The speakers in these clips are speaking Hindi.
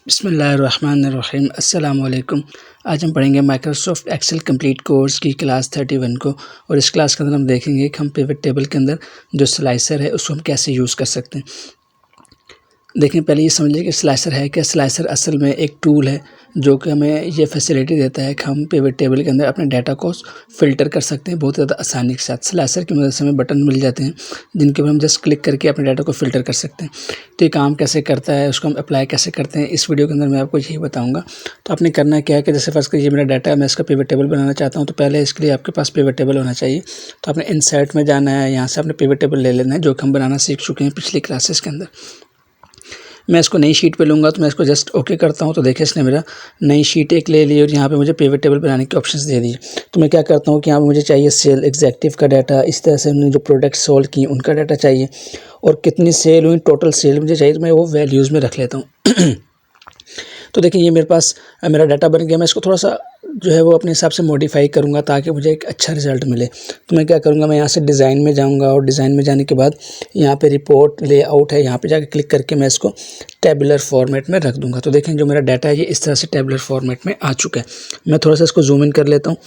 बिस्मिल्लाहिर्रहमानिर्रहीम अस्सलाम वालेकुम। आज हम पढ़ेंगे माइक्रोसॉफ्ट एक्सेल कंप्लीट कोर्स की क्लास 31 को। और इस क्लास के अंदर हम देखेंगे कि हम पिवट टेबल के अंदर जो स्लाइसर है उसको हम कैसे यूज़ कर सकते हैं। देखिए, पहले ये समझ लीजिए कि स्लाइसर है क्या। स्लाइसर असल में एक टूल है जो कि हमें ये फैसिलिटी देता है कि हम पिवट टेबल के अंदर अपने डाटा को फ़िल्टर कर सकते हैं बहुत ज़्यादा आसानी के साथ। स्लाइसर की मदद से हमें बटन मिल जाते हैं जिनके ऊपर हम जस्ट क्लिक करके अपने डाटा को फ़िल्टर कर सकते हैं। तो ये काम कैसे करता है, उसको हम अप्लाई कैसे करते हैं, इस वीडियो के अंदर मैं आपको यही बताऊँगा। तो आपने करना क्या है कि जैसे फर्स्ट ये मेरा डाटा है, मैं इसका पिवट टेबल बनाना चाहता हूँ। तो पहले इसके लिए आपके पास पिवट टेबल होना चाहिए। तो आपने इंसर्ट में जाना है, यहाँ से आपने पिवट टेबल ले लेना है जो कि हम बनाना सीख चुके हैं पिछली क्लासेस के अंदर। मैं इसको नई शीट पे लूँगा, तो मैं इसको जस्ट ओके करता हूँ। तो देखिए, इसने मेरा नई शीट एक ले ली और यहाँ पे मुझे पिवट टेबल बनाने के ऑप्शंस दे दिए। तो मैं क्या करता हूँ कि यहाँ पे मुझे चाहिए सेल एग्जेक्टिव का डाटा, इस तरह से हमने जो प्रोडक्ट सोल्ड की उनका डाटा चाहिए और कितनी सेल हुई टोटल सेल मुझे चाहिए। तो मैं वो वैल्यूज़ में रख लेता हूँ। तो देखिए, ये मेरे पास मेरा डाटा बन गया। मैं इसको थोड़ा सा जो है वो अपने हिसाब से मॉडिफाई करूँगा ताकि मुझे एक अच्छा रिज़ल्ट मिले। तो मैं क्या करूँगा, मैं यहाँ से डिज़ाइन में जाऊँगा और डिज़ाइन में जाने के बाद यहाँ पे रिपोर्ट लेआउट है, यहाँ पे जाके क्लिक करके मैं इसको टेबुलर फॉर्मेट में रख दूँगा। तो देखें, जो मेरा डाटा है ये इस तरह से टेबुलर फॉर्मेट में आ चुका है। मैं थोड़ा सा इसको जूम इन कर लेता हूँ।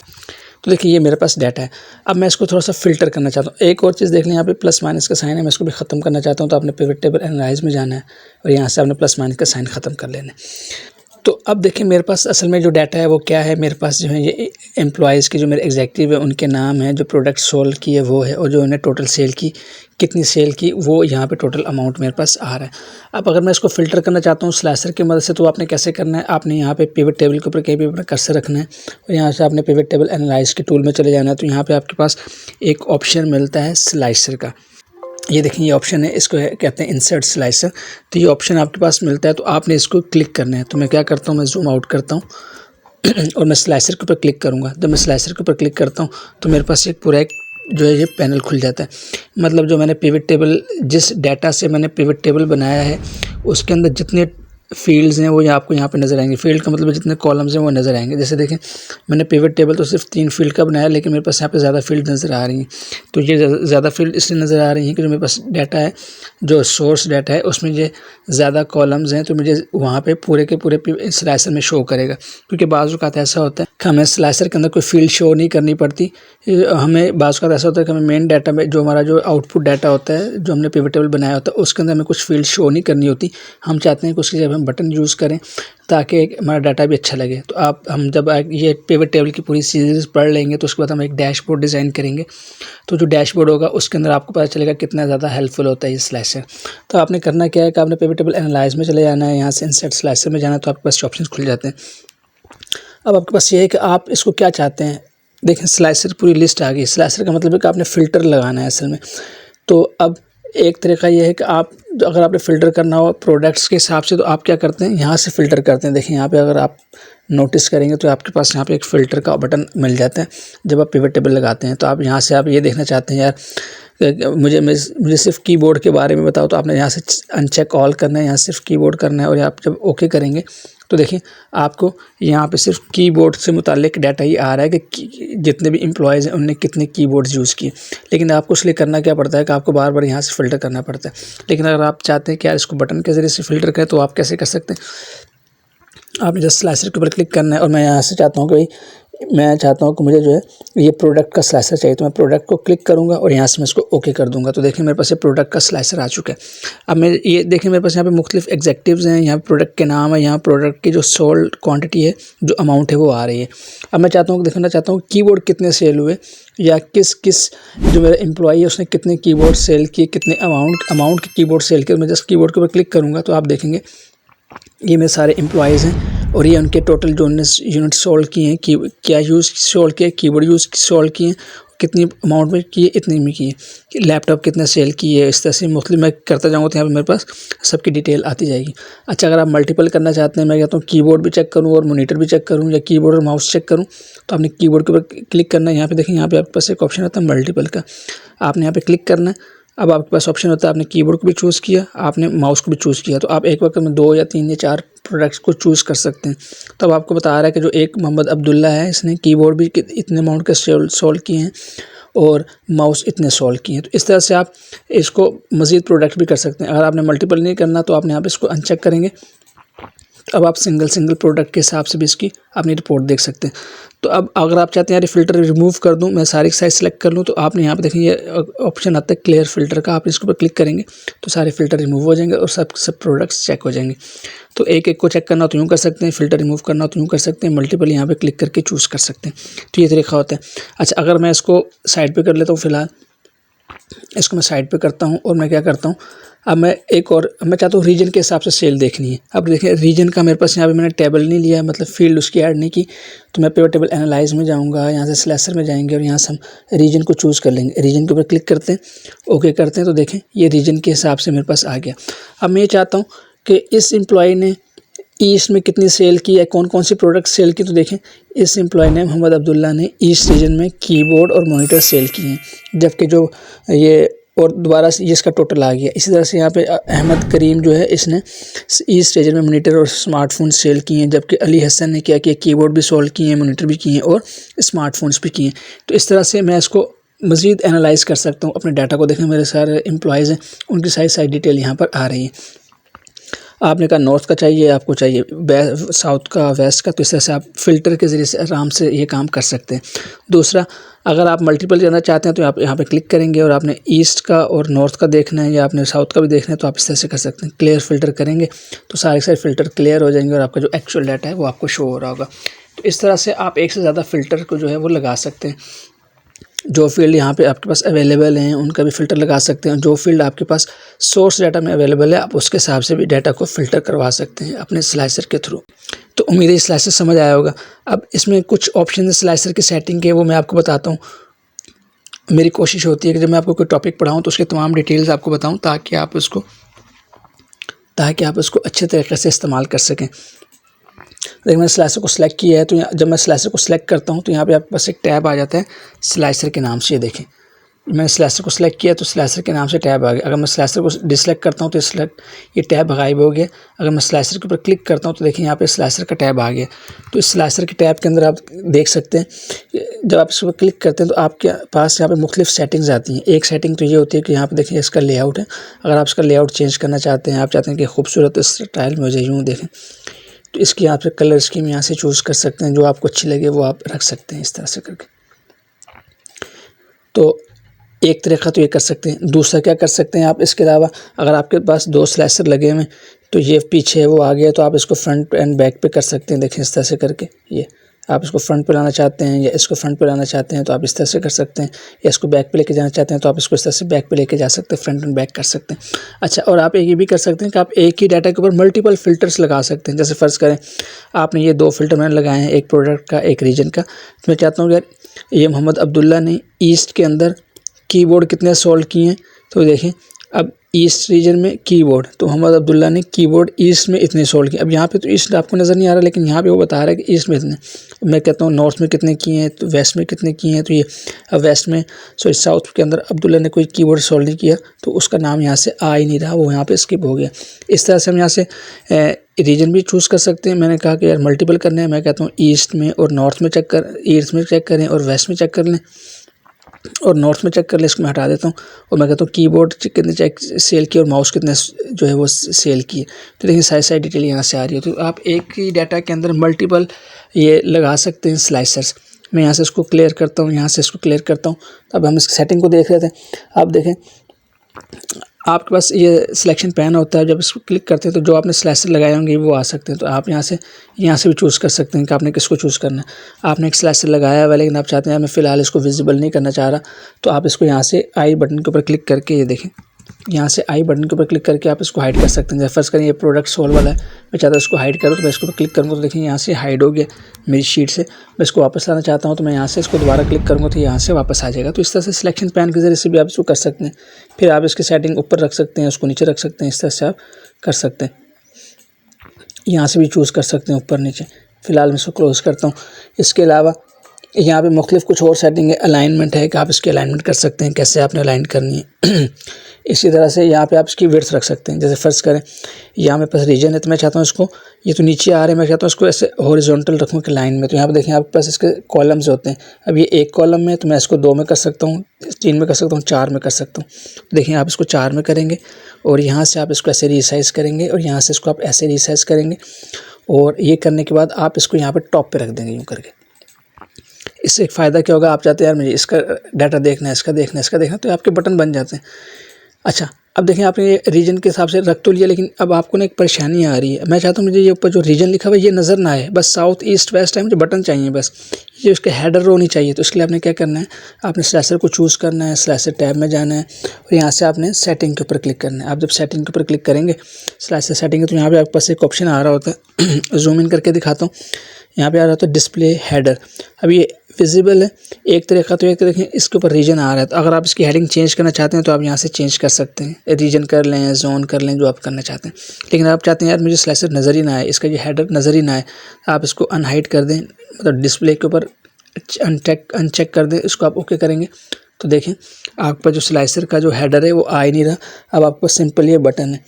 तो देखिए, ये मेरे पास डाटा है। अब मैं इसको थोड़ा सा फ़िल्टर करना चाहता हूँ। एक और चीज़ देख लें, यहाँ पे प्लस माइनस का साइन है, मैं इसको भी ख़त्म करना चाहता हूँ। तो आपने पिवट टेबल एनालाइज़ में जाना है और यहाँ से आपने प्लस माइनस का साइन ख़त्म कर लेना है। तो अब देखिए, मेरे पास असल में जो डाटा है वो क्या है। मेरे पास जो है ये एम्प्लॉइज़ के जो मेरे एग्जेक्टिव है उनके नाम हैं, जो प्रोडक्ट सोल्ड किए वो है, और जो उन्हें टोटल सेल की कितनी सेल की वो यहाँ पे टोटल अमाउंट मेरे पास आ रहा है। अब अगर मैं इसको फ़िल्टर करना चाहता हूँ स्लाइसर की मदद से, तो आपने कैसे करना है, आपने यहाँ पे पिवट टेबल के ऊपर कहीं भी अपना कर्सर रखना है और यहाँ से आपने पिवट टेबल एनालाइज़ के टूल में चले जाना है। तो यहाँ पर आपके पास एक ऑप्शन मिलता है स्लाइसर का। ये देखें, ये ऑप्शन है, इसको कहते हैं इंसर्ट स्लाइसर। तो ये ऑप्शन आपके पास मिलता है, तो आपने इसको क्लिक करना है। तो मैं क्या करता हूँ, मैं जूम आउट करता हूँ और मैं स्लाइसर के ऊपर क्लिक करूँगा। जब मैं स्लाइसर के ऊपर क्लिक करता हूँ तो मेरे पास एक पूरा एक जो है ये पैनल खुल जाता है। मतलब जो मैंने पिवट टेबल, जिस डाटा से मैंने पिवट टेबल बनाया है उसके अंदर जितने फील्ड्स हैं वो आपको यहाँ पे नज़र आएंगे। फील्ड का मतलब जितने कॉलम्स हैं वो नज़र आएंगे। जैसे देखें, मैंने पिवट टेबल तो सिर्फ 3 फील्ड का बनाया, लेकिन मेरे पास यहाँ पे ज़्यादा फील्ड नज़र आ रही हैं। तो ये ज़्यादा फील्ड इसलिए नज़र आ रही हैं कि जो मेरे पास डाटा है, जो सोर्स डाटा है, उसमें ये ज़्यादा कॉलम्स हैं, तो मुझे वहाँ पे पूरे के पूरे स्लाइसर में शो करेगा। क्योंकि बाज़ औक़ात ऐसा होता है कि हमें स्लाइसर के अंदर कोई फील्ड शो नहीं करनी पड़ती। हमें बाज़ औक़ात ऐसा होता है कि हमें मेन डाटा में जो हमारा जो आउटपुट डाटा होता है, जो हमने पिवट टेबल बनाया होता है, उसके अंदर हमें कुछ फील्ड शो नहीं करनी होती। हम चाहते हैं कि उसकी जगह हम बटन यूज़ करें ताकि हमारा डाटा भी अच्छा लगे। तो हम जब ये पिवट टेबल की पूरी सीरीज़ पढ़ लेंगे तो उसके बाद हम एक डैशबोर्ड डिज़ाइन करेंगे। तो जो डैशबोर्ड होगा उसके अंदर आपको पता चलेगा कितना ज़्यादा हेल्पफुल होता है ये स्लाइसर। तो आपने करना क्या है कि आपने पिवट टेबल एनालाइज़ में चले जाना है, यहाँ से इंसर्ट स्लाइसर में जाना है, तो आपके पास ऑप्शन खुल जाते हैं। अब आपके पास ये है कि आप इसको क्या चाहते हैं। देखें, स्लाइसर पूरी लिस्ट आ गई। स्लाइसर का मतलब है कि आपने फ़िल्टर लगाना है असल में। तो अब एक तरीका ये है कि आप अगर आपने फ़िल्टर करना हो प्रोडक्ट्स के हिसाब से, तो आप क्या करते हैं, यहाँ से फ़िल्टर करते हैं। देखिए, यहाँ पे अगर आप नोटिस करेंगे तो आपके पास यहाँ पे एक फ़िल्टर का बटन मिल जाता है। जब आप पिवट टेबल लगाते हैं तो आप यहाँ से आप ये देखना चाहते हैं, यार मुझे सिर्फ कीबोर्ड के बारे में बताओ, तो आपने यहाँ से अनचेक ऑल करना है, यहाँ सिर्फ कीबोर्ड करना है। और आप जब ओके करेंगे तो देखिए, आपको यहाँ पे सिर्फ कीबोर्ड से मुताल्लिक डाटा ही आ रहा है कि जितने भी एम्प्लॉयज़ हैं उन्होंने कितने कीबोर्ड्स यूज़ किए। लेकिन आपको इसलिए करना क्या पड़ता है कि आपको बार बार यहाँ से फ़िल्टर करना पड़ता है। लेकिन अगर आप चाहते हैं कि यार इसको बटन के ज़रिए से फ़िल्टर करें, तो आप कैसे कर सकते हैं। आपने जस्ट स्लाइसर के ऊपर क्लिक करना है और मैं यहाँ से चाहता हूँ कि मैं चाहता हूँ कि मुझे जो है ये प्रोडक्ट का स्लाइसर चाहिए। तो मैं प्रोडक्ट को क्लिक करूँगा और यहाँ से मैं इसको ओके कर दूँगा। तो देखिए, मेरे पास ये प्रोडक्ट का स्लाइसर आ चुका है। अब मैं ये देखिए, मेरे पास यहाँ पे मुख्तलिफ एग्जेक्टिव्स हैं, यहाँ प्रोडक्ट के नाम है, यहाँ प्रोडक्ट की जो सोल्ड क्वांटिटी है, जो अमाउंट है वो आ रही है। अब मैं चाहता हूँ कि देखना चाहता हूँ कीबोर्ड कितने सेल हुए, या किस जो मेरा एम्प्लॉई है उसने कितने कीबोर्ड सेल किए, कितने अमाउंट के कीबोर्ड सेल किए। मैं जस्ट कीबोर्ड के ऊपर क्लिक करूँगा तो आप देखेंगे ये मेरे सारे एम्प्लॉयज़ हैं और ये उनके टोटल जो यूनिट सोल्ड किए हैं, कि क्या यूज़ सोल्ड किए, कीबोर्ड यूज़ सोल्ड किए, कितनी अमाउंट में किए, इतने में किए, कि लैपटॉप कितने सेल किए। इस तरह से मुख्तलिफ मैं करता जाऊँगा तो यहाँ पे मेरे पास सबकी डिटेल आती जाएगी। अच्छा, अगर आप मल्टीपल करना चाहते हैं, मैं कहता हूँ कीबोर्ड भी चेक करूँ और मॉनिटर भी चेक करूँ, या कीबोर्ड और माउस चेक करूँ, तो आपने कीबोर्ड के ऊपर क्लिक करना है। यहाँ पे देखें, यहाँ पे आपके पास एक ऑप्शन आता है मल्टीपल का, आपने यहाँ पे क्लिक करना है। अब आपके पास ऑप्शन होता है, आपने कीबोर्ड को भी चूज़ किया, आपने माउस को भी चूज़ किया, तो आप एक वक्त में 2 या 3 या 4 प्रोडक्ट्स को चूज़ कर सकते हैं। तो अब आपको बता रहा है कि जो एक मोहम्मद अब्दुल्ला है, इसने कीबोर्ड भी इतने अमाउंट के सोल्व किए हैं और माउस इतने सोल्व किए हैं। तो इस तरह से आप इसको मज़ीद प्रोडक्ट भी कर सकते हैं। अगर आपने मल्टीपल नहीं करना तो आपने यहाँ पे इसको अनचेक करेंगे। अब आप सिंगल प्रोडक्ट के हिसाब से भी इसकी अपनी रिपोर्ट देख सकते हैं। तो अब अगर आप चाहते हैं यार फ़िल्टर रिमूव कर दूं, मैं सारी साइज सेलेक्ट कर लूं, तो आपने यहाँ पे देखें ये ऑप्शन आता है क्लियर फ़िल्टर का। आप इसके ऊपर क्लिक करेंगे तो सारे फ़िल्टर रिमूव हो जाएंगे और सब प्रोडक्ट्स चेक हो जाएंगे। तो एक एक को चेक करना तो यूँ कर सकते हैं, फ़िल्टर रिमूव करना तो यूँ कर सकते हैं, मल्टीपल यहाँ पे क्लिक करके चूज़ कर सकते हैं। तो ये तरीका होता है। अच्छा, अगर मैं इसको साइड पे कर लेता हूँ, फ़िलहाल इसको मैं साइड पे करता हूँ और मैं क्या करता हूँ, अब मैं चाहता हूँ रीजन के हिसाब से सेल देखनी है। अब देखिए रीजन का मेरे पास यहाँ पे मैंने टेबल नहीं लिया है, मतलब फील्ड उसकी ऐड नहीं की। तो मैं पिवट टेबल एनालाइज में जाऊँगा, यहाँ से स्लेसर में जाएंगे और यहाँ से हम रीजन को चूज़ कर लेंगे। रीजन के ऊपर क्लिक करते हैं, ओके करते हैं, तो देखें ये रीजन के हिसाब से मेरे पास आ गया। अब मैं ये चाहता हूँ कि इस एम्प्लॉय ने ईस्ट में कितनी सेल की है, कौन कौन सी प्रोडक्ट सेल की। तो देखें इस एम्प्लॉय ने मोहम्मद अब्दुल्ला ने ईस्ट रीजन में कीबोर्ड और मॉनिटर सेल किए हैं, जबकि जो ये और दोबारा से इसका टोटल आ गया। इसी तरह से यहाँ पे अहमद करीम जो है इसने ईस्ट रीजन में मॉनिटर और स्मार्टफोन सेल किए हैं, जबकि अली हसन ने क्या किया, कीबोर्ड भी सोल्व किए हैं, मॉनिटर भी किए हैं और स्मार्टफोन्स भी किए हैं। तो इस तरह से मैं इसको मज़ीद एनालाइज़ कर सकता हूँ अपने डाटा को। देखें मेरे सारे एम्प्लॉयज़ हैं, उनकी सारी डिटेल यहाँ पर आ रही है। आपने कहा नॉर्थ का चाहिए, आपको चाहिए साउथ का, वेस्ट का, तो इस तरह से आप फ़िल्टर के ज़रिए से आराम से ये काम कर सकते हैं। दूसरा, अगर आप मल्टीपल जाना चाहते हैं तो आप यहाँ पे क्लिक करेंगे और आपने ईस्ट का और नॉर्थ का देखना है या आपने साउथ का भी देखना है, तो आप इस तरह से कर सकते हैं। क्लियर फ़िल्टर करेंगे तो सारे फ़िल्टर क्लियर हो जाएंगे और आपका जो एक्चुअल डाटा है वो आपको शो हो रहा होगा। तो इस तरह से आप एक से ज़्यादा फ़िल्टर को जो है वो लगा सकते हैं। जो फील्ड यहाँ पे आपके पास अवेलेबल हैं उनका भी फ़िल्टर लगा सकते हैं। जो फील्ड आपके पास सोर्स डाटा में अवेलेबल है, आप उसके हिसाब से भी डाटा को फ़िल्टर करवा सकते हैं अपने स्लाइसर के थ्रू। तो उम्मीद है स्लाइसर समझ आया होगा। अब इसमें कुछ ऑप्शन स्लाइसर की सेटिंग के, वो मैं आपको बताता हूँ। मेरी कोशिश होती है कि जब मैं आपको कोई टॉपिक पढ़ाऊँ तो उसके तमाम डिटेल्स आपको बताऊँ, ताकि आप उसको अच्छे तरीके से इस्तेमाल कर सकें। देखिए मैंने स्लाइसर को सिलेक्ट किया है, तो जब मैं स्लाइसर को सिलेक्ट करता हूँ तो यहाँ पे आपके पास एक टैब आ जाता है स्लाइसर के नाम से। ये देखें मैंने स्लाइसर को सिलेक्ट किया तो स्लाइसर के नाम से टैब आ गया। अगर मैं स्लाइसर को डिसलेक्ट करता हूँ तो ये टैब गायब हो गया। अगर मैं स्लाइसर के ऊपर क्लिक करता हूँ तो देखिए यहाँ पे स्लाइसर का टैब आ गया। तो इस स्लाइसर के टैब के अंदर आप देख सकते हैं, जब आप इस पर क्लिक करते हैं तो आपके पास यहाँ पे मुख्तलिफ सेटिंग्स आती हैं। एक सेटिंग तो ये होती है कि यहाँ पे देखिए इसका लेआउट है। अगर आप इसका लेआउट चेंज करना चाहते हैं, आप चाहते हैं कि खूबसूरत स्टाइल में हो जाए, यूँ देखें, तो इसकी यहाँ पे कलर स्कीम यहाँ से चूज़ कर सकते हैं, जो आपको अच्छी लगे वो आप रख सकते हैं इस तरह से करके। तो एक तरीका तो ये कर सकते हैं। दूसरा क्या कर सकते हैं आप, इसके अलावा अगर आपके पास 2 स्लाइसर लगे हुए हैं तो ये पीछे है वो आ गया, तो आप इसको फ्रंट एंड बैक पे कर सकते हैं। देखें इस तरह से करके, ये आप इसको फ्रंट पे लाना चाहते हैं या इसको फ्रंट पे लाना चाहते हैं तो आप इस तरह से कर सकते हैं, या इसको बैक पे लेके जाना चाहते हैं तो आप इसको इस तरह से बैक पे लेके जा सकते हैं, फ्रंट एंड बैक कर सकते हैं। अच्छा, और आप ये भी कर सकते हैं कि आप एक ही डाटा के ऊपर मल्टीपल फ़िल्टर्स लगा सकते हैं। जैसे फ़र्ज़ करें आपने ये 2 फ़िल्टर मैंने लगाए हैं, एक प्रोडक्ट का, एक रीजन का। तो मैं चाहता हूँ यार ये मोहम्मद अब्दुल्ला ने ईस्ट के अंदर कीबोर्ड कितने सोल्व किए हैं, तो देखें अब ईस्ट रीजन में कीबोर्ड, तो मोहम्मद अब्दुल्ला ने कीबोर्ड ईस्ट में इतने सोल्व किए। अब यहाँ पे तो ईस्ट आपको नज़र नहीं आ रहा, लेकिन यहाँ पे वो बता रहा है कि ईस्ट में इतने। मैं कहता हूँ नॉर्थ में कितने किए हैं, तो वेस्ट में कितने किए हैं, तो ये अब वेस्ट में साउथ के अंदर अब्दुल्ला ने कोई कीबोर्ड सोल्व नहीं किया, तो उसका नाम यहाँ से आ ही नहीं रहा, वो यहाँ पर स्किप हो गया। इस तरह से हम यहाँ से रीजन भी चूज़ कर सकते हैं। मैंने कहा कि यार मल्टीपल करने हैं, मैं कहता हूँ ईस्ट में और नॉर्थ में ईस्ट में चेक करें और वेस्ट में चेक कर लें और नॉर्थ में चेक कर ले। इसको मैं हटा देता हूँ और मैं कहता हूँ कीबोर्ड कितने चेक सेल किए और माउस कितने जो है वो सेल किए। तो देखिए सारी डिटेल यहाँ से आ रही है। तो आप एक ही डाटा के अंदर मल्टीपल ये लगा सकते हैं स्लाइसर्स। मैं यहाँ से इसको क्लियर करता हूँ, यहाँ से इसको क्लियर करता हूँ। अब हम इस सेटिंग को देख रहे थे। आप देखें आपके पास ये सिलेक्शन पैन होता है, जब इसको क्लिक करते हैं तो जो आपने स्लाइसर लगाए होंगे वो आ सकते हैं। तो आप यहाँ से भी चूज़ कर सकते हैं कि आपने किसको चूज़ करना है। आपने एक स्लाइसर लगाया हुआ लेकिन आप चाहते हैं मैं फ़िलहाल इसको विजिबल नहीं करना चाह रहा, तो आप इसको यहाँ से आई बटन के ऊपर क्लिक करके, ये देखें यहाँ से आई बटन के ऊपर क्लिक करके आप इसको हाइड कर सकते हैं। जैसे फर्स्ट करें ये प्रोडक्ट सोल्व वाला है, मैं चाहता हूँ इसको हाइड करूँ, तो मैं इसको क्लिक करूँगा तो देखिए यहाँ से हाइड हो गया मेरी शीट से। मैं इसको वापस लाना चाहता हूँ तो मैं यहाँ से इसको दोबारा क्लिक करूँगा तो यहाँ से वापस आ जाएगा। तो इस तरह से सिलेक्शन पैन के ज़रिए से भी आप इसको कर सकते हैं। फिर आप इसकी सेटिंग ऊपर रख सकते हैं, उसको नीचे रख सकते हैं, इस तरह से आप कर सकते हैं। यहाँ से भी चूज़ कर सकते हैं ऊपर नीचे। फ़िलहाल मैं इसको क्लोज़ करता हूँ। इसके अलावा यहाँ पे मुख्तलिफ कुछ और सेटिंग है। अलाइनमेंट है कि आप इसकी अलाइनमेंट कर सकते हैं, कैसे आपने अलाइन करनी है। इसी तरह से यहाँ पे आप इसकी विड्थ रख सकते हैं। जैसे फ़र्ज़ करें यहाँ मेरे पास रीजन है, तो मैं चाहता हूँ इसको, ये तो नीचे आ रहे हैं, मैं चाहता हूँ इसको ऐसे हॉरिजॉन्टल रखूँ कि लाइन में। तो यहाँ पे देखें आपके पास इसके कॉलम्स होते हैं। अब ये एक कॉलम में, तो मैं इसको 2 में कर सकता हूँ, 3 में कर सकता हूँ, 4 में कर सकता हूँ। देखिए आप इसको 4 में करेंगे और यहाँ से आप इसको ऐसे रीसाइज़ करेंगे और यहाँ से इसको आप ऐसे रीसाइज़ करेंगे और ये करने के बाद आप इसको यहाँ पे टॉप पे रख देंगे यूँ करके। इससे एक फ़ायदा क्या होगा, आप चाहते हैं यार मुझे इसका डाटा देखना है, इसका देखना है, इसका देखना है, तो आपके बटन बन जाते हैं। अच्छा, अब देखें आपने ये रीजन के हिसाब से रख तो लिया, लेकिन अब आपको ना एक परेशानी आ रही है। मैं चाहता हूँ मुझे ये ऊपर जो रीजन लिखा हुआ है ये नज़र ना आए, बस साउथ ईस्ट वेस्ट है, मुझे बटन चाहिए बस, ये उसके हेडर रो नहीं चाहिए। तो इसके लिए आपने क्या करना है, आपने स्लाइसर को चूज़ करना है, स्लाइसर टैब में जाना है और यहाँ से आपने सेटिंग के ऊपर क्लिक करना है। आप जब सेटिंग के ऊपर क्लिक करेंगे, स्लाइसर सेटिंग, तो यहाँ पर आपके पास एक ऑप्शन आ रहा होता है जूम इन करके दिखाता हूँ। यहाँ पे आ रहा होता है डिस्प्ले हेडर। अब ये विजिबल है एक तरीका, तो एक देखें इसके ऊपर रीजन आ रहा है, तो अगर आप इसकी हेडिंग चेंज करना चाहते हैं तो आप यहाँ से चेंज कर सकते हैं, रीजन कर लें, जोन कर लें, जो आप करना चाहते हैं। लेकिन आप चाहते हैं यार मुझे स्लाइसर नज़र ही ना आए, इसका जो हेडर नज़र ही ना आए, आप इसको अनहाइड कर दें, मतलब डिस्प्ले के ऊपर अनचेक कर दें, इसको आप ओके करेंगे तो देखें आपका जो स्लाइसर का जो हेडर है वो आ ही नहीं रहा। अब आपको सिंपल ये बटन है,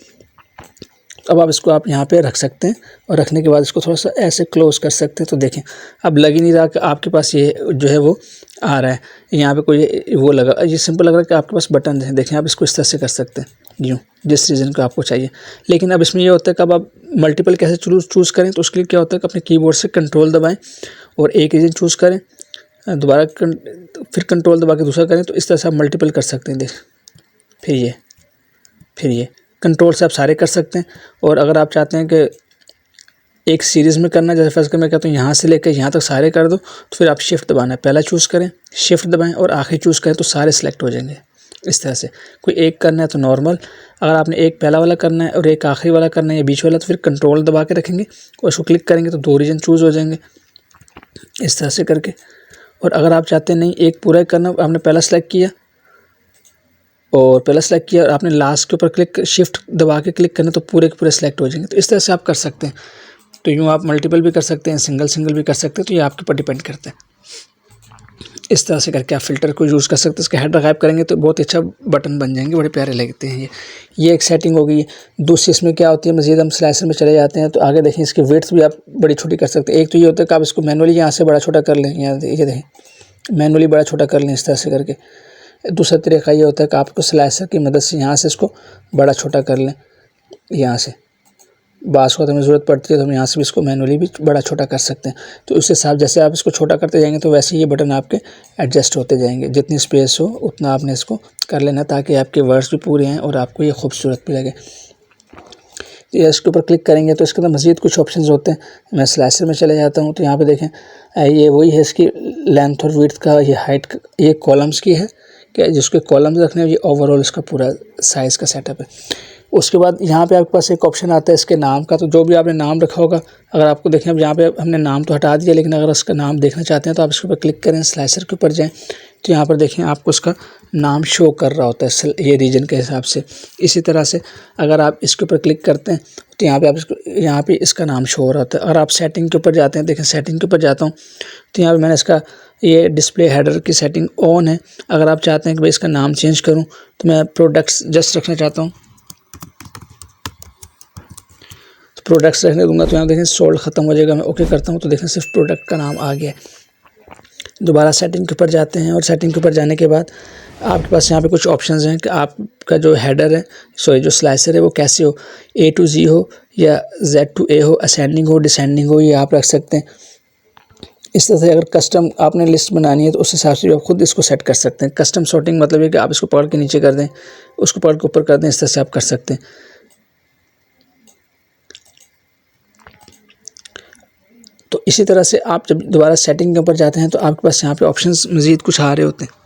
अब आप इसको आप यहाँ पे रख सकते हैं और रखने के बाद इसको थोड़ा सा ऐसे क्लोज़ कर सकते हैं। तो देखें अब लग ही नहीं रहा कि आपके पास ये जो है वो आ रहा है, यहाँ पे कोई वो लगा, ये सिंपल लग रहा है कि आपके पास बटन है। देखें आप इसको इस तरह से कर सकते हैं यूँ, जिस रीज़न को आपको चाहिए। लेकिन अब इसमें ये होता है कि अब आप मल्टीपल कैसे चूज़ करें, तो उसके लिए क्या होता है कि अपने कीबोर्ड से कंट्रोल दबाएँ और एक रीजन चूज़ करें, दोबारा फिर कंट्रोल दबा के दूसरा करें, तो इस तरह से आप मल्टीपल कर सकते हैं। देख फिर ये कंट्रोल से आप सारे कर सकते हैं। और अगर आप चाहते हैं कि एक सीरीज़ में करना है, जैसे फर्स्ट मैं कहता हूँ यहाँ से लेकर यहाँ तक सारे कर दो, तो फिर आप शिफ्ट दबाना है, पहला चूज़ करें, शिफ्ट दबाएं और आखिरी चूज़ करें, तो सारे सिलेक्ट हो जाएंगे। इस तरह से कोई एक करना है तो नॉर्मल, अगर आपने एक पहला वाला करना है और एक आखिरी वाला करना है या बीच वाला, तो फिर कंट्रोल दबा के रखेंगे और उसको क्लिक करेंगे तो 2 रीजन चूज़ हो जाएंगे इस तरह से करके। और अगर आप चाहते हैं नहीं एक पूरा करना, आपने पहला सेलेक्ट किया और पहला सेलेक्ट किया और आपने लास्ट के ऊपर क्लिक शिफ्ट दबा के क्लिक करना, तो पूरे के पूरे सेलेक्ट हो जाएंगे। तो इस तरह से आप कर सकते हैं। तो यूँ आप मल्टीपल भी कर सकते हैं, सिंगल भी कर सकते हैं, तो ये आपके ऊपर डिपेंड करता है। इस तरह से करके आप फ़िल्टर को यूज़ कर सकते हैं। इसका हेडर गायब करेंगे तो बहुत अच्छा बटन बन जाएंगे, बड़े प्यारे लगते हैं ये एक सेटिंग हो गई। दूसरी इसमें क्या होती है, मज़ीद हम स्लाइसर में चले जाते हैं तो आगे देखें इसकी विड्थ भी आप बड़ी छोटी कर सकते हैं। एक तो ये होता है कि आप इसको मैनुअली यहाँ से बड़ा छोटा कर लें, यहाँ ये देखें मैनुअली बड़ा छोटा कर लें इस तरह से करके। दूसरा तरीका ये होता है कि आपको स्लाइसर की मदद से यहाँ से इसको बड़ा छोटा कर लें, यहाँ से बास को हमें ज़रूरत पड़ती है तो हम यहाँ से भी इसको मैनुअली भी बड़ा छोटा कर सकते हैं। तो उसके हिसाब जैसे आप इसको छोटा करते जाएंगे तो वैसे ही ये बटन आपके एडजस्ट होते जाएंगे। जितनी स्पेस हो उतना आपने इसको कर लेना, ताकि आपके वर्ड्स भी पूरे हैं और आपको ये खूबसूरत भी लगे। तो इसके ऊपर क्लिक करेंगे तो इसके अंदर मज़ीद कुछ ऑप्शंस होते हैं। मैं स्लाइसर में चले जाता हूँ तो यहाँ पे देखें ये वही है, इसकी लेंथ और विड्थ का, ये हाइट, ये कॉलम्स की है क्या, जिसके कॉलम्स रखने हैं, ये ओवरऑल इसका पूरा साइज़ का सेटअप है। उसके बाद यहाँ पे आपके पास एक ऑप्शन आता है इसके नाम का, तो जो भी आपने नाम रखा होगा, अगर आपको देखें अब यहाँ पे हमने नाम तो हटा दिया, लेकिन अगर उसका नाम देखना चाहते हैं तो आप इसके ऊपर क्लिक करें, स्लाइसर के ऊपर जाएँ तो यहाँ पर देखें आपको उसका नाम शो कर रहा होता है ये रीजन के हिसाब से। इसी तरह से अगर आप इसके ऊपर क्लिक करते हैं तो यहाँ पे आप यहाँ पे इसका नाम शो हो रहा होता है। अगर आप सेटिंग के ऊपर जाते हैं, देखें सेटिंग के ऊपर जाता हूँ तो यहाँ पर मैंने इसका ये डिस्प्ले हेडर की सेटिंग ऑन है। अगर आप चाहते हैं कि भाई इसका नाम चेंज करूँ तो मैं प्रोडक्ट्स जस्ट रखना चाहता हूँ, प्रोडक्ट्स रखने दूंगा तो यहाँ देखें सोल्ड ख़त्म हो जाएगा। मैं ओके करता हूँ तो देखें सिर्फ प्रोडक्ट का नाम आ गया है। दोबारा सेटिंग के ऊपर जाते हैं और सेटिंग के ऊपर जाने के बाद आपके पास यहाँ पे कुछ ऑप्शंस हैं कि आपका जो हेडर है, सॉरी जो स्लाइसर है वो कैसे हो, A to Z हो या Z to A हो, असेंडिंग हो, डिसेंडिंग हो, ये आप रख सकते हैं। इस तरह से अगर कस्टम आपने लिस्ट बनानी है तो उस हिसाब से आप खुद इसको सेट कर सकते हैं। कस्टम सॉर्टिंग मतलब है कि आप इसको पकड़ के नीचे कर दें, उसको पकड़ के ऊपर कर दें, इस तरह से आप कर सकते हैं। तो इसी तरह से आप जब दोबारा सेटिंग के ऊपर जाते हैं तो आपके पास यहाँ पे ऑप्शंस मज़ीद कुछ आ रहे होते हैं।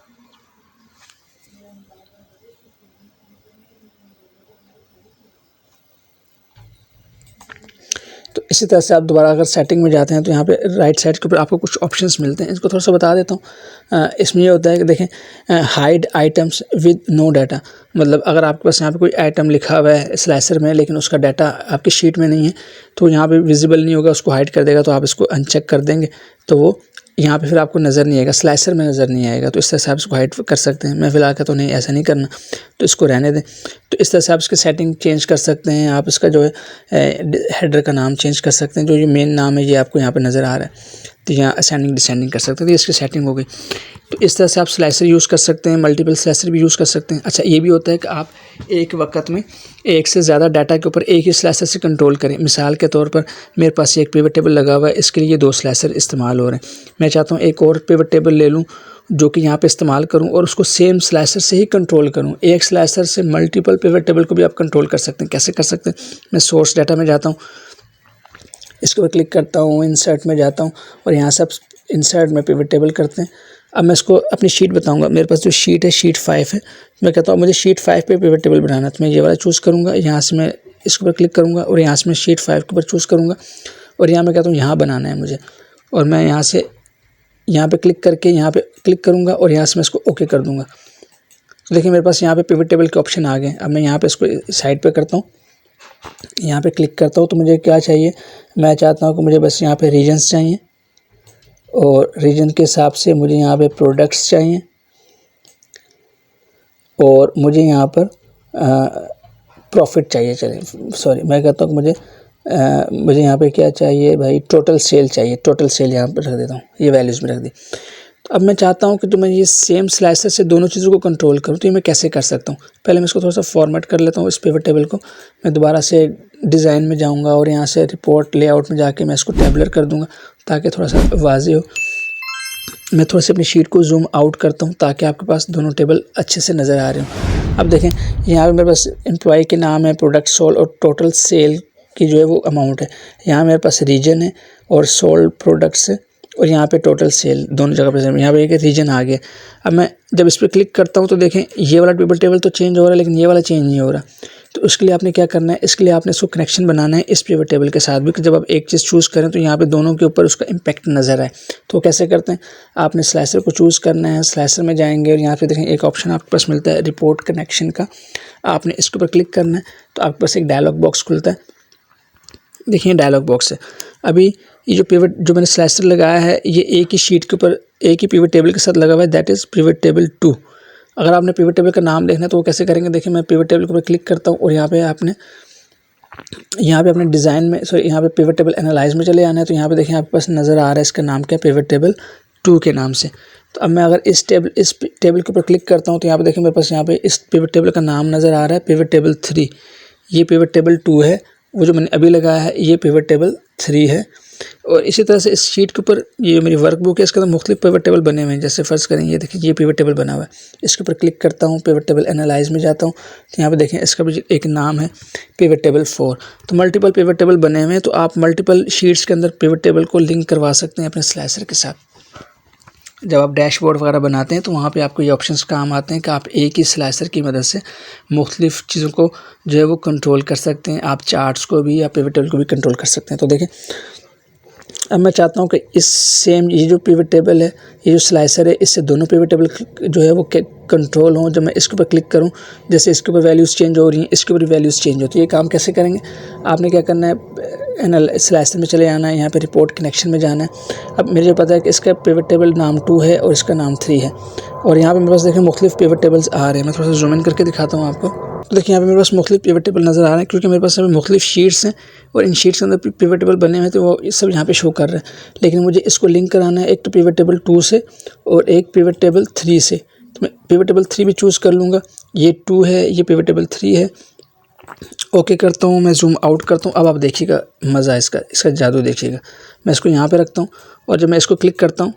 तो इसी तरह से आप दोबारा अगर सेटिंग में जाते हैं तो यहाँ पे राइट साइड के ऊपर आपको कुछ ऑप्शंस मिलते हैं। इसको थोड़ा सा बता देता हूँ। इसमें ये होता है कि देखें hide items with no data, मतलब अगर आपके पास यहाँ पे कोई आइटम लिखा हुआ है स्लाइसर में लेकिन उसका डाटा आपकी शीट में नहीं है तो यहाँ पे विजिबल नहीं होगा, उसको हाइड कर देगा। तो आप इसको अनचेक कर देंगे तो वो यहाँ पे फिर आपको नज़र नहीं आएगा, स्लाइसर में नज़र नहीं आएगा। तो इस तरह से आप इसको हाइड कर सकते हैं। मैं फ़िलहाल कहता तो नहीं, ऐसा नहीं करना, तो इसको रहने दें। तो इस तरह से आप इसकी सेटिंग चेंज कर सकते हैं। आप इसका जो है हेडर का नाम चेंज कर सकते हैं। जो ये मेन नाम है ये आपको यहाँ पे नज़र आ रहा है। तो यहाँ असेंडिंग डिसेंडिंग कर सकते हैं। तो इसकी सेटिंग हो गई। तो इस तरह से आप स्लाइसर यूज़ कर सकते हैं, मल्टीपल स्लाइसर भी यूज़ कर सकते हैं। अच्छा, ये भी होता है कि आप एक वक्त में एक से ज़्यादा डाटा के ऊपर एक ही स्लाइसर से कंट्रोल करें। मिसाल के तौर पर मेरे पास एक पिवट टेबल लगा हुआ है, इसके लिए 2 स्लाइसर इस्तेमाल हो रहे हैं। मैं चाहता हूँ एक और पिवट टेबल ले लूँ जो कि यहाँ पे इस्तेमाल करूँ और उसको सेम स्लाइसर से ही कंट्रोल करूँ। एक स्लाइसर से मल्टीपल पिवट टेबल को भी आप कंट्रोल कर सकते हैं। कैसे कर सकते हैं? मैं सोर्स डाटा में जाता हूँ, इसके ऊपर क्लिक करता हूँ, इंसर्ट में जाता हूँ और यहाँ से आप इंसर्ट में पिवट टेबल करते हैं। अब मैं इसको अपनी शीट बताऊंगा। मेरे पास जो शीट है शीट 5 है। मैं कहता हूँ मुझे शीट 5 पे पिवट टेबल बनाना है, तो मैं ये वाला चूज़ करूँगा। यहाँ से मैं इसके ऊपर क्लिक करूँगा और यहाँ से मैं शीट 5 के ऊपर चूज़ करूँगा और यहाँ मैं कहता हूँ यहाँ बनाना है मुझे, और मैं यहाँ से यहाँ पे क्लिक करके यहाँ पे क्लिक करूँगा और यहाँ से मैं इसको ओके कर दूँगा। तो देखिए मेरे पास यहाँ पे पिवट टेबल के ऑप्शन आ गए। अब मैं यहाँ पे इसको साइड पे करता हूँ, यहाँ पे क्लिक करता हूँ। तो मुझे क्या चाहिए? मैं चाहता हूँ कि मुझे बस यहाँ पे रीजन्स चाहिए और रीजन के हिसाब से मुझे यहाँ पे प्रोडक्ट्स चाहिए और मुझे यहाँ पर प्रॉफिट चाहिए। चलिए सॉरी, मैं कहता हूँ कि मुझे यहाँ पे क्या चाहिए भाई? टोटल सेल चाहिए। टोटल सेल यहाँ पर रख देता हूँ, ये वैल्यूज़ में रख दी। तो अब मैं चाहता हूँ कि मैं ये सेम स्लाइसर से दोनों चीज़ों को कंट्रोल करूँ। तो ये मैं कैसे कर सकता हूँ? पहले मैं इसको थोड़ा सा फॉर्मेट कर लेता हूँ इस पिवट टेबल को। मैं दोबारा से डिज़ाइन में जाऊँगा और यहाँ से रिपोर्ट लेआउट में जाके मैं इसको टेबलर कर दूँगा ताकि थोड़ा सा वाज़ेह हो। मैं थोड़ा सी अपनी शीट को जूम आउट करता हूँ ताकि आपके पास दोनों टेबल अच्छे से नज़र आ रहे हों। अब देखें यहाँ पे मेरे पास एम्प्लॉय के नाम है, प्रोडक्ट सोल्ड और टोटल सेल की जो है वो अमाउंट है। यहाँ मेरे पास रीजन है और सोल्ड प्रोडक्ट्स है और यहाँ पे टोटल सेल दोनों जगह पे यहाँ पे एक रीजन आ गया। अब मैं जब इस पर क्लिक करता हूँ तो देखें ये वाला पिवट टेबल तो चेंज हो रहा है लेकिन ये वाला चेंज नहीं हो रहा। तो उसके लिए आपने क्या करना है? इसके लिए आपने इसको कनेक्शन बनाना है इस पिवट टेबल के साथ भी, कि जब आप एक चीज़ चूज़ करें तो यहाँ पे दोनों के ऊपर उसका इम्पैक्ट नज़र आए। तो कैसे करते हैं? आपने स्लाइसर को चूज़ करना है, स्लाइसर में जाएंगे और यहाँ पे देखें एक ऑप्शन आपके पास मिलता है रिपोर्ट कनेक्शन का। आपने इसके ऊपर क्लिक करना है तो आपके पास एक डायलॉग बॉक्स खुलता है। देखिए डायलॉग बॉक्स है। अभी ये जो पिवट जो मैंने स्लाइसर लगाया है ये एक ही शीट के ऊपर एक ही पिवट टेबल के साथ लगा हुआ है, दैट इज़ पिवट टेबल 2। अगर आपने पिवट टेबल का नाम देखना है तो वो कैसे करेंगे? देखिए मैं पिवट टेबल के ऊपर क्लिक करता हूँ और यहाँ पे अपने डिज़ाइन में यहाँ पे पिवट टेबल एनालाइज में चले आना है। तो यहाँ पे देखिए आपके पास नज़र आ रहा है इसका नाम क्या है? पिवट टेबल 2 के नाम से। तो अब मैं अगर इस टेबल के ऊपर क्लिक करता हूँ तो यहाँ पे देखिए मेरे पास यहाँ पे इस पिवट टेबल का नाम नज़र आ रहा है पिवट टेबल 3। ये पिवट टेबल 2 है, वो जो मैंने अभी लगाया है ये पिवट टेबल 3 है। और इसी तरह से इस शीट के ऊपर ये मेरी वर्कबुक है, इसके अंदर मुख्तलिफ पिवट टेबल बने हुए हैं। जैसे फ़र्ज़ करें ये देखिए ये पिवट टेबल बना हुआ है, इसके ऊपर क्लिक करता हूँ, पिवट टेबल एनालाइज में जाता हूँ तो यहाँ पे देखें इसका भी एक नाम है पिवट टेबल 4। तो मल्टीपल पिवट टेबल बने हुए हैं। तो आप मल्टीपल शीट्स के अंदर पिवट टेबल को लिंक करवा सकते हैं अपने स्लाइसर के साथ। जब आप डैशबोर्ड वगैरह बनाते हैं तो वहाँ पे आपको ये ऑप्शंस काम आते हैं कि आप एक ही स्लाइसर की मदद से मुख्तलिफ चीज़ों को जो है वो कंट्रोल कर सकते हैं। आप चार्ट्स को भी या पिवट टेबल को भी कंट्रोल कर सकते हैं। तो देखें अब मैं चाहता हूँ कि इस सेम ये जो पिवट टेबल है, ये जो स्लाइसर है, इससे दोनों पिवट टेबल जो है वो कंट्रोल हों। जब मैं इसके ऊपर क्लिक करूँ, जैसे इसके ऊपर वैल्यूज़ चेंज हो रही हैं, इसके ऊपर वैल्यूज़ चेंज होती है। ये काम कैसे करेंगे? आपने क्या करना है? स्लाइसर में चले जाना है, यहाँ पे रिपोर्ट कनेक्शन में जाना है। अब मुझे पता है कि इसका पिवट टेबल नाम 2 है और इसका नाम 3 है और यहाँ पे मेरे पास देखें मुख्तलिफ पिवट टेबल्स आ रहे हैं। मैं थोड़ा सा जूम इन करके दिखाता हूँ आपको। तो देखिए यहाँ पे मेरे पास मुख्तलिफ पिवट टेबल नज़र आ रहे हैं क्योंकि मेरे पास मुख्तलिफ शीट्स हैं और इन शीट्स के अंदर पिवट टेबल बने हुए हैं तो वो सब यहाँ पे शो कर रहे हैं। लेकिन मुझे इसको लिंक कराना है एक तो पिवट टेबल 2 से और एक पिवट टेबल 3 से। तो मैं पिवट टेबल 3 भी चूज़ कर लूँगा। ये 2 है, ये पिवट टेबल 3 है। ओके करता हूँ, मैं जूम आउट करता हूँ। अब आप देखिएगा मज़ा इसका जादू देखिएगा। मैं इसको यहाँ पे रखता हूँ और जब मैं इसको क्लिक करता हूँ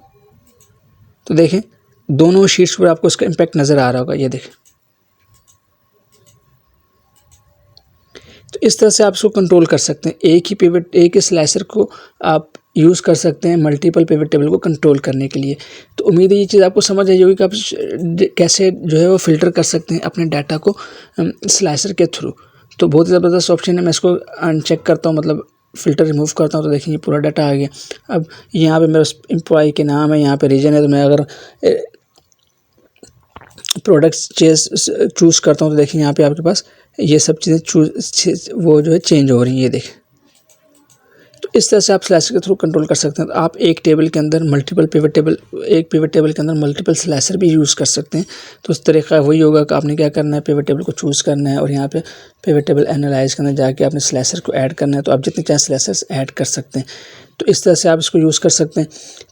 तो देखें दोनों शीट्स पर आपको इसका इम्पैक्ट नज़र आ रहा होगा। ये देखें, तो इस तरह से आप इसको कंट्रोल कर सकते हैं। एक ही स्लाइसर को आप यूज़ कर सकते हैं मल्टीपल पिवट टेबल को कंट्रोल करने के लिए। तो उम्मीद है ये चीज़ आपको समझ आई होगी कि आप कैसे जो है वो फ़िल्टर कर सकते हैं अपने डाटा को स्लाइसर के थ्रू। तो बहुत ज़बरदस्त ऑप्शन है। मैं इसको अनचेक करता हूँ, मतलब फ़िल्टर रिमूव करता हूँ तो देखिए ये पूरा डाटा आ गया। अब यहाँ पे मेरे एम्प्लॉय के नाम है, यहाँ पे रीजन है। तो मैं अगर प्रोडक्ट्स चूज़ करता हूँ तो देखिए यहाँ पे आपके पास ये सब चीज़ें वो जो है चेंज हो रही है। ये देखें, तो इस तरह से आप स्लाइसर के थ्रू कंट्रोल कर सकते हैं। तो आप एक टेबल के अंदर मल्टीपल पिवट टेबल के अंदर मल्टीपल स्लाइसर भी यूज़ कर सकते हैं। तो उस तरीका वही होगा कि आपने क्या करना है, पिवट टेबल को चूज़ करना है और यहाँ पे पिवट टेबल एनालाइज के अंदर जाके आपने स्लाइसर को ऐड करना है। तो आप जितने चाहे स्लाइसर्स ऐड कर सकते हैं। तो इस तरह से आप इसको यूज़ कर सकते हैं।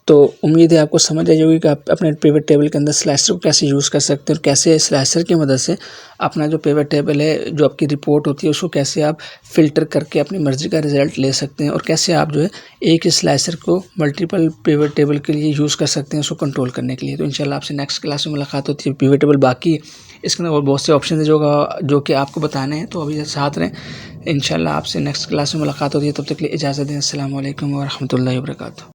तो उम्मीद है आपको समझ आई होगी कि आप अपने पिवट टेबल के अंदर स्लाइसर को कैसे यूज़ कर सकते हैं और कैसे स्लाइसर की मदद से अपना जो पिवट टेबल है, जो आपकी रिपोर्ट होती है, उसको कैसे आप फ़िल्टर करके अपनी मर्ज़ी का रिज़ल्ट ले सकते हैं और कैसे आप जो है एक ही स्लाइसर को मल्टीपल पिवट टेबल के लिए यूज़ कर सकते हैं उसको कंट्रोल करने के लिए। तो इंशाल्लाह आपसे नेक्स्ट क्लास में मुलाकात होती है। पिवट टेबल बाकी इसके अंदर और बहुत से ऑप्शन है जो कि आपको बताने हैं, तो अभी साथ रहें। इंशाल्लाह आपसे नेक्स्ट क्लास में मुलाकात होती है, तब तक के लिए इजाज़त दें। अस्सलामु अलैकुम व रहमतुल्लाहि व बरकातुहू।